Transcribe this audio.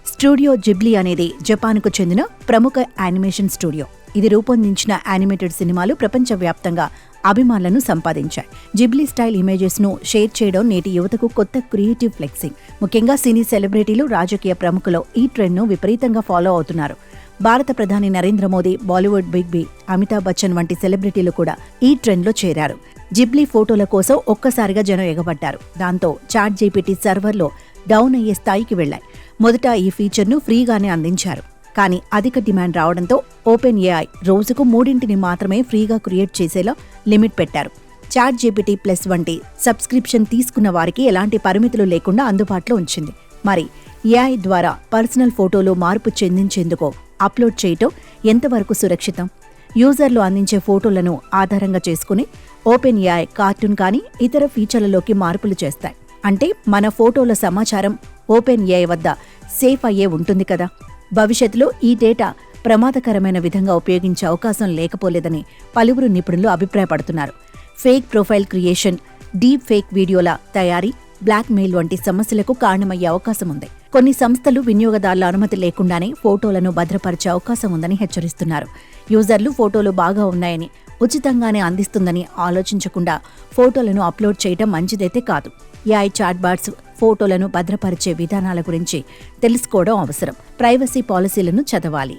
Studio Ghibli అనేది జపాన్కు చెందిన ప్రముఖ యానిమేషన్ స్టూడియో. ఇది రూపొందించిన యానిమేటెడ్ సినిమాలు ప్రపంచవ్యాప్తంగా అభిమానులను సంపాదించాయి. జిబ్లీ స్టైల్ ఇమేజెస్ ను షేర్ చేయడం నేటి యువతకు కొత్త క్రియేటివ్ ఫ్లెక్సింగ్. ముఖ్యంగా సినీ సెలబ్రిటీలు, రాజకీయ ప్రముఖులు ఈ ట్రెండ్ ను విపరీతంగా ఫాలో అవుతున్నారు. భారత ప్రధాని నరేంద్ర మోదీ, బాలీవుడ్ బిగ్ బి అమితాబ్ బచ్చన్ వంటి సెలబ్రిటీలు కూడా ఈ ట్రెండ్ లో చేరారు. జిబ్లీ ఫోటోల కోసం ఒక్కసారిగా జనం ఎగబడ్డారు. దాంతో చాట్ జీపీటీ సర్వర్లో డౌన్ అయ్యే స్థాయికి వెళ్లాయి. మొదట ఈ ఫీచర్ను ఫ్రీగానే అందించారు. కానీ అధిక డిమాండ్ రావడంతో ఓపెన్ ఏఐ రోజుకు 3 మాత్రమే ఫ్రీగా క్రియేట్ చేసేలా లిమిట్ పెట్టారు. చాట్ జీపీటీ ప్లస్ వంటి సబ్స్క్రిప్షన్ తీసుకున్న వారికి ఎలాంటి పరిమితులు లేకుండా అందుబాటులో ఉంచింది. మరి ఏఐ ద్వారా పర్సనల్ ఫోటోలు మార్పు చెందించేందుకు అప్లోడ్ చేయటం ఎంతవరకు సురక్షితం? యూజర్లు అందించే ఫోటోలను ఆధారంగా చేసుకుని ఓపెన్ ఏఐ కార్టూన్ కానీ ఇతర ఫీచర్లలోకి మార్పులు చేస్తాయి. అంటే మన ఫోటోల సమాచారం ఓపెన్ ఏఐ వద్ద సేఫ్ అయ్యే ఉంటుంది కదా. భవిష్యత్తులో ఈ డేటా ప్రమాదకరమైన విధంగా ఉపయోగించే అవకాశం లేకపోలేదని పలువురు నిపుణులు అభిప్రాయపడుతున్నారు. Fake profile creation, deep fake వీడియోల తయారీ, బ్లాక్ మెయిల్ వంటి సమస్యలకు కారణమయ్యే అవకాశం ఉంది. కొన్ని సంస్థలు వినియోగదారుల అనుమతి లేకుండానే ఫోటోలను భద్రపరిచే అవకాశం ఉందని హెచ్చరిస్తున్నారు. యూజర్లు ఫోటోలు బాగా ఉన్నాయని, ఉచితంగానే అందిస్తుందని ఆలోచించకుండా ఫోటోలను అప్లోడ్ చేయడం మంచిదైతే కాదు. ఏఐ చాట్బాట్స్ ఫోటోలను భద్రపరిచే విధానాల గురించి తెలుసుకోవడం అవసరం. ప్రైవసీ పాలసీలను చదవాలి.